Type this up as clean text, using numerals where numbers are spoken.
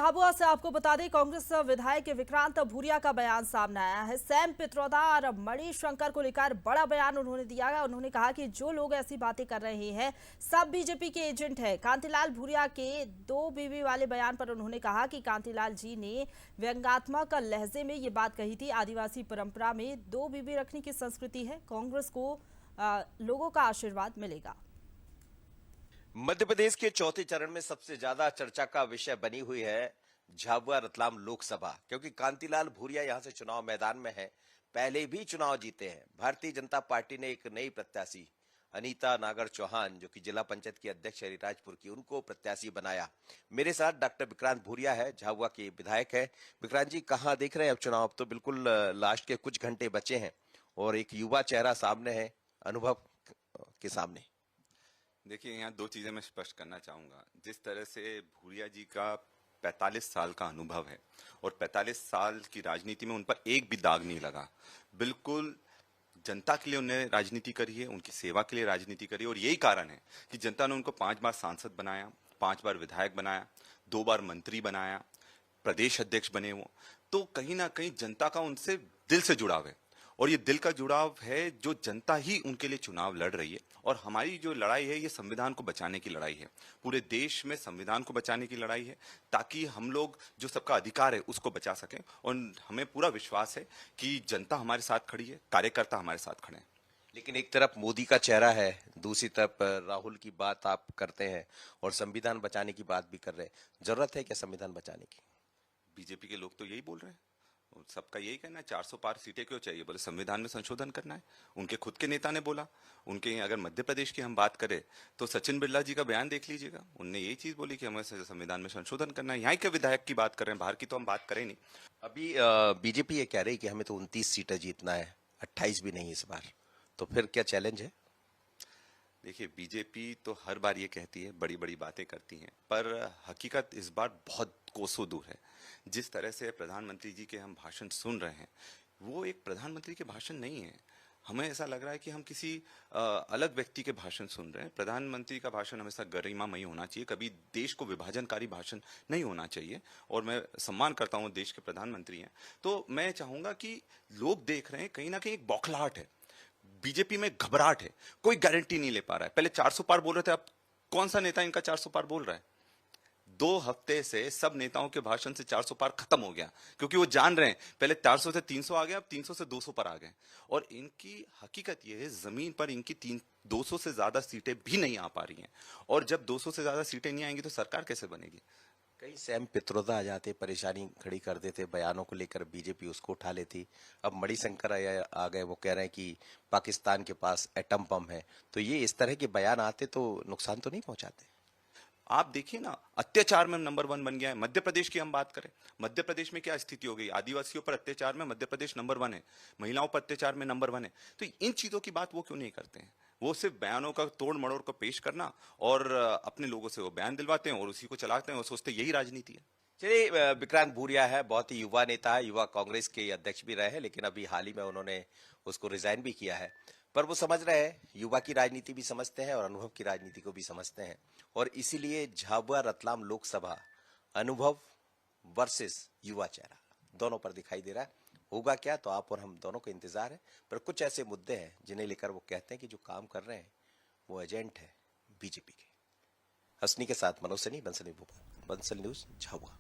झाबुआ से आपको बता दें, कांग्रेस विधायक विक्रांत भूरिया का बयान सामने आया है। सैम पित्रोदा और मणिशंकर को लेकर बड़ा बयान उन्होंने दिया है। उन्होंने कहा कि जो लोग ऐसी बातें कर रहे हैं सब बीजेपी के एजेंट हैं। कांतिलाल भूरिया के 2 बीवी वाले बयान पर उन्होंने कहा कि कांतिलाल जी ने व्यंग्यात्मक लहजे में ये बात कही थी। आदिवासी परंपरा में 2 बीवी रखने की संस्कृति है। कांग्रेस को लोगों का आशीर्वाद मिलेगा। मध्य प्रदेश के चौथे चरण में सबसे ज्यादा चर्चा का विषय बनी हुई है झाबुआ रतलाम लोकसभा, क्योंकि कांतिलाल भूरिया यहां से चुनाव मैदान में है। पहले भी चुनाव जीते हैं। भारतीय जनता पार्टी ने एक नई प्रत्याशी अनीता नागर चौहान, जो कि जिला पंचायत की अध्यक्ष हरिराजपुर की, उनको प्रत्याशी बनाया। मेरे साथ डॉक्टर विक्रांत भूरिया है, झाबुआ के विधायक है। विक्रांत जी, कहाँ देख रहे हैं अब चुनाव? अब तो बिल्कुल लास्ट के कुछ घंटे बचे हैं और एक युवा चेहरा सामने है, अनुभव के सामने। देखिए, यहाँ 2 चीजें मैं स्पष्ट करना चाहूंगा। जिस तरह से भूरिया जी का 45 साल का अनुभव है और 45 साल की राजनीति में उन पर एक भी दाग नहीं लगा। बिल्कुल जनता के लिए उन्होंने राजनीति करी है, उनकी सेवा के लिए राजनीति करी है और यही कारण है कि जनता ने उनको 5 बार सांसद बनाया, 5 बार विधायक बनाया, 2 बार मंत्री बनाया, प्रदेश अध्यक्ष बने। वो तो कहीं ना कहीं जनता का उनसे दिल से जुड़ाव है और ये दिल का जुड़ाव है जो जनता ही उनके लिए चुनाव लड़ रही है। और हमारी जो लड़ाई है ये संविधान को बचाने की लड़ाई है। पूरे देश में संविधान को बचाने की लड़ाई है, ताकि हम लोग जो सबका अधिकार है उसको बचा सकें। और हमें पूरा विश्वास है कि जनता हमारे साथ खड़ी है, कार्यकर्ता हमारे साथ खड़े हैं। लेकिन एक तरफ मोदी का चेहरा है, दूसरी तरफ राहुल की बात आप करते हैं और संविधान बचाने की बात भी कर रहे हैं। जरूरत है क्या संविधान बचाने की? बीजेपी के लोग तो यही बोल रहे हैं, सबका यही कहना है 400 पार सीटें क्यों चाहिए, बोले संविधान में संशोधन करना है। उनके खुद के नेता ने बोला। उनके अगर मध्य प्रदेश की हम बात करें तो सचिन बिरला जी का बयान देख लीजिएगा, उनने यही चीज बोली कि हमें संविधान में संशोधन करना है। यहाँ के विधायक की बात कर रहे हैं, बाहर की तो हम बात करें नहीं। अभी बीजेपी ये कह रही है कि हमें तो 29 सीटें जीतना है, 28 भी नहीं इस बार, तो फिर क्या चैलेंज है? देखिए, बीजेपी तो हर बार ये कहती है, बड़ी बड़ी बातें करती हैं, पर हकीकत इस बार बहुत कोसों दूर है। जिस तरह से प्रधानमंत्री जी के हम भाषण सुन रहे हैं, वो एक प्रधानमंत्री के भाषण नहीं है। हमें ऐसा लग रहा है कि हम किसी अलग व्यक्ति के भाषण सुन रहे हैं। प्रधानमंत्री का भाषण हमेशा गरिमामयी होना चाहिए, कभी देश को विभाजनकारी भाषण नहीं होना चाहिए। और मैं सम्मान करता हूँ, देश के प्रधानमंत्री हैं, तो मैं चाहूंगा कि लोग देख रहे हैं कहीं ना कहीं एक बौखलाहट है, बीजेपी में घबराहट है, कोई गारंटी नहीं ले पा रहा है। पहले 400 पार बोल रहे थे, अब कौन सा नेता इनका 400 पार बोल रहा है? 2 हफ्ते से सब नेताओं के भाषण से 400 पार खत्म हो गया, क्योंकि वो जान रहे हैं पहले 400 से 300 आ गया, अब 300 से 200 पर आ गए। और इनकी हकीकत ये है, जमीन पर इनकी 200 से ज्यादा सीटें भी नहीं आ पा रही हैं। और जब 200 से ज्यादा सीटें नहीं आएंगी तो सरकार कैसे बनेगी? कई सैम पित्रोदा आ जाते, परेशानी खड़ी कर देते, बयानों को लेकर बीजेपी उसको उठा लेती। अब मणिशंकर आ गए, वो कह रहे हैं कि पाकिस्तान के पास एटम बम है। तो ये इस तरह के बयान आते तो नुकसान तो नहीं पहुंचाते? आप देखिए ना, अत्याचार में नंबर 1 बन गया है। मध्य प्रदेश की हम बात करें, मध्य प्रदेश में क्या स्थिति हो गई? आदिवासियों पर अत्याचार में मध्य प्रदेश नंबर 1 है, महिलाओं पर अत्याचार में नंबर 1 है। तो इन चीजों की बात वो क्यों नहीं करते हैं? वो सिर्फ बयानों का तोड़ मड़ोड़ को पेश करना और अपने लोगों से वो बयान दिलवाते हैं और उसी को चलाते हैं और सोचते यही राजनीति है। चलिए, विक्रांत भूरिया है, बहुत ही युवा नेता है, युवा कांग्रेस के अध्यक्ष भी रहे हैं, लेकिन अभी हाल ही में उन्होंने उसको रिजाइन भी किया है। पर वो समझ रहे हैं, युवा की राजनीति भी समझते हैं और अनुभव की राजनीति को भी समझते हैं, और इसीलिए झाबुआ रतलाम लोकसभा अनुभव वर्सेस युवा चेहरा दोनों पर दिखाई दे रहा है। होगा क्या, तो आप और हम दोनों को इंतजार है। पर कुछ ऐसे मुद्दे हैं जिन्हें लेकर वो कहते हैं कि जो काम कर रहे हैं वो एजेंट है बीजेपी के। हसनी के साथ मनोज सनी, बंसल न्यूज झाबुआ।